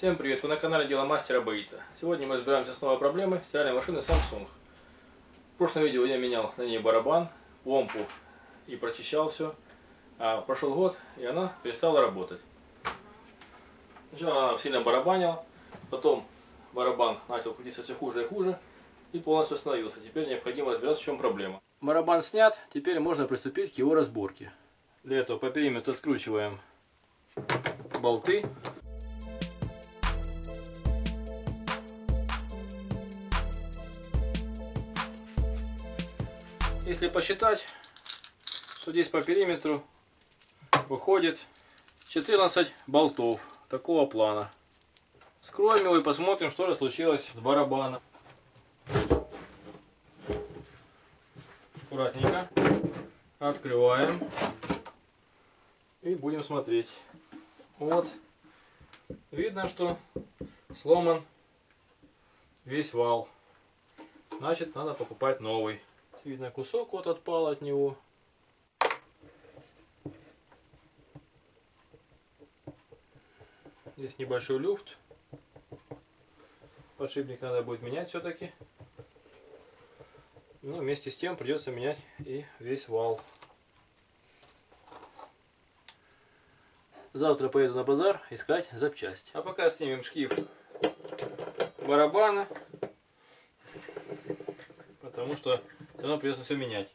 Всем привет! Вы на канале Дело мастера боится. Сегодня мы разбираемся с новой проблемой стиральной машины Samsung. В прошлом видео я менял на ней барабан, помпу и прочищал все. А прошел год, и она перестала работать. Сначала она сильно барабанила, потом барабан начал крутиться все хуже и хуже и полностью остановился. Теперь необходимо разбираться, в чем проблема. Барабан снят, теперь можно приступить к его разборке. Для этого по периметру откручиваем болты. Если посчитать, то здесь по периметру выходит 14 болтов такого плана. Вскроем его и посмотрим, что же случилось с барабаном. Аккуратненько открываем и будем смотреть. Вот, видно, что сломан весь вал. Значит, надо покупать новый. Видно, кусок вот отпал от него. Здесь небольшой люфт. Подшипник надо будет менять все-таки. Но вместе с тем придется менять и весь вал. Завтра поеду на базар искать запчасти. А пока снимем шкив барабана. Потому что все равно придется все менять.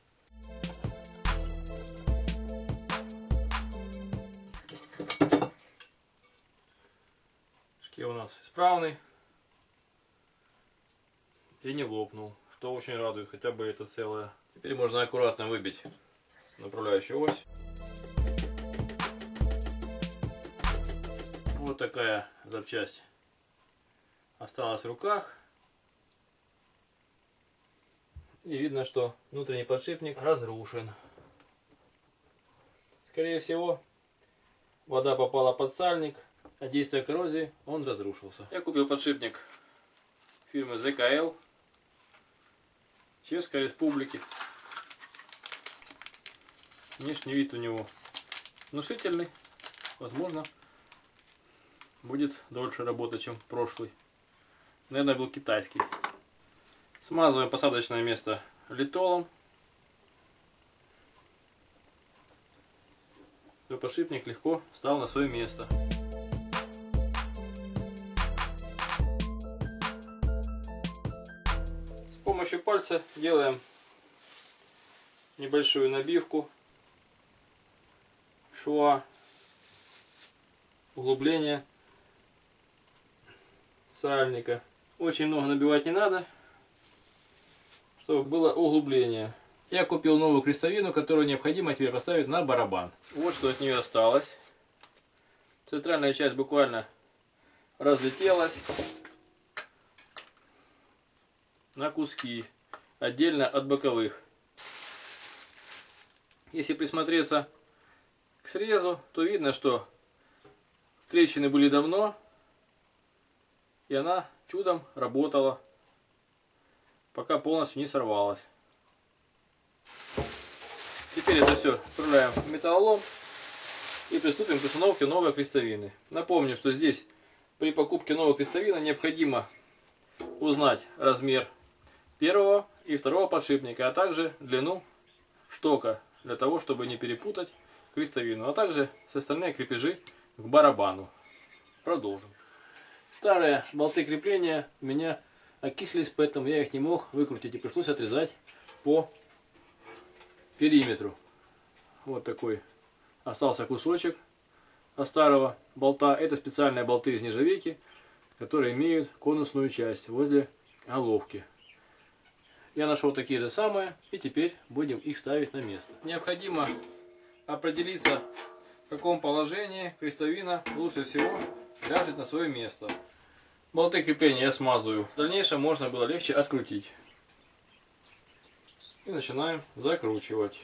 Шкив у нас исправный и не лопнул, что очень радует, хотя бы это целое. Теперь можно аккуратно выбить направляющую ось. Вот такая запчасть осталась в руках. И видно, что внутренний подшипник разрушен. Скорее всего, вода попала под сальник, а действие коррозии он разрушился. Я купил подшипник фирмы ЗКЛ Чешской Республики. Внешний вид у него внушительный. Возможно, будет дольше работать, чем прошлый. Наверное, был китайский. Смазываем посадочное место литолом. И подшипник легко встал на свое место. С помощью пальца делаем небольшую набивку шва, углубление сальника. Очень много набивать не надо, чтобы было углубление. Я купил новую крестовину, которую необходимо теперь поставить на барабан. Вот что от нее осталось. Центральная часть буквально разлетелась на куски, отдельно от боковых. Если присмотреться к срезу, то видно, что трещины были давно, и она чудом работала, пока полностью не сорвалась. Теперь это все отправляем в металлолом и приступим к установке новой крестовины. Напомню, что здесь при покупке новой крестовины необходимо узнать размер первого и второго подшипника, а также длину штока, для того, чтобы не перепутать крестовину, а также остальные крепежи к барабану. Продолжим. Старые болты крепления у меня окислились, поэтому я их не мог выкрутить и пришлось отрезать по периметру. Вот такой остался кусочек от старого болта. Это специальные болты из нержавейки, которые имеют конусную часть возле головки. Я нашел такие же самые, и теперь будем их ставить на место. Необходимо определиться, в каком положении крестовина лучше всего ляжет на свое место. Болты крепления я смазываю. В дальнейшем можно было легче открутить. И начинаем закручивать.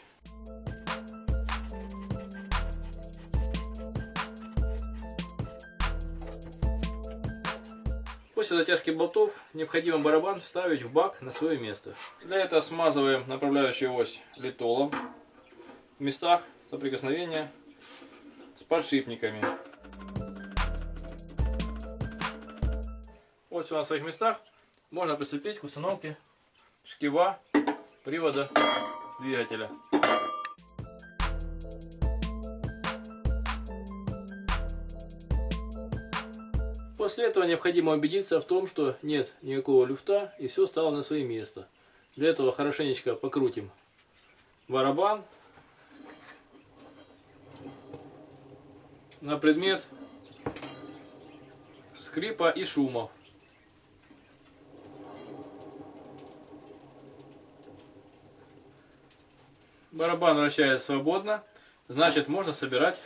После затяжки болтов необходимо барабан вставить в бак на свое место. Для этого смазываем направляющую ось литолом в местах соприкосновения с подшипниками. Вот все на своих местах. Можно приступить к установке шкива привода двигателя. После этого необходимо убедиться в том, что нет никакого люфта и все стало на свое место. Для этого хорошенечко покрутим барабан на предмет скрипа и шумов. Барабан вращается свободно, значит можно собирать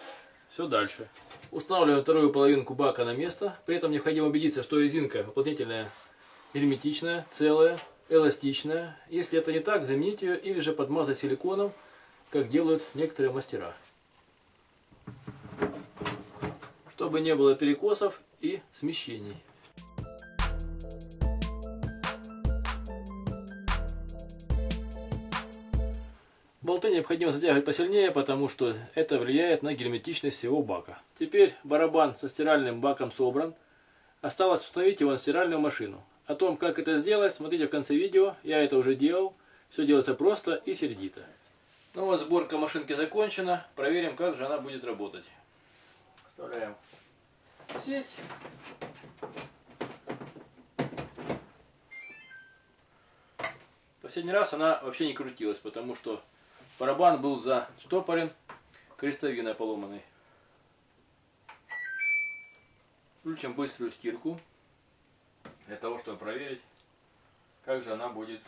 все дальше. Устанавливаем вторую половинку бака на место. При этом необходимо убедиться, что резинка уплотнительная герметичная, целая, эластичная. Если это не так, заменить ее или же подмазать силиконом, как делают некоторые мастера. Чтобы не было перекосов и смещений. Болты необходимо затягивать посильнее, потому что это влияет на герметичность всего бака. Теперь барабан со стиральным баком собран. Осталось установить его на стиральную машину. О том, как это сделать, смотрите в конце видео. Я это уже делал. Все делается просто и сердито. Ну вот, сборка машинки закончена. Проверим, как же она будет работать. Вставляем сеть. Последний раз она вообще не крутилась, потому что барабан был заштопорен, крестовиной поломанной. Включим быструю стирку, для того, чтобы проверить, как же она будет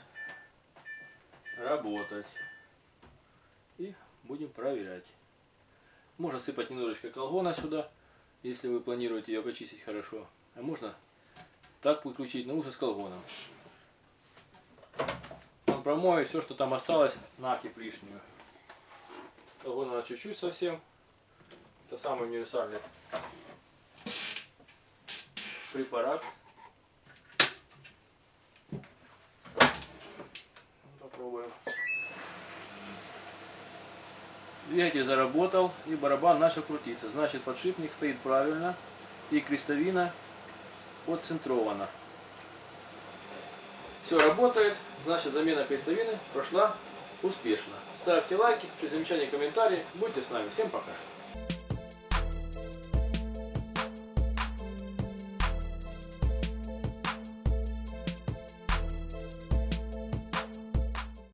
работать. И будем проверять. Можно сыпать немножечко колгона сюда, если вы планируете ее почистить хорошо. А можно так подключить, но лучше с колгоном. Промою все, что там осталось, накипь лишнюю. Колгона чуть-чуть совсем. Это самый универсальный препарат. Попробуем. Двигатель заработал и барабан начал крутиться. Значит, подшипник стоит правильно и крестовина отцентрована. Все работает, значит замена крестовины прошла успешно. Ставьте лайки, пишите замечания, комментарии. Будьте с нами. Всем пока.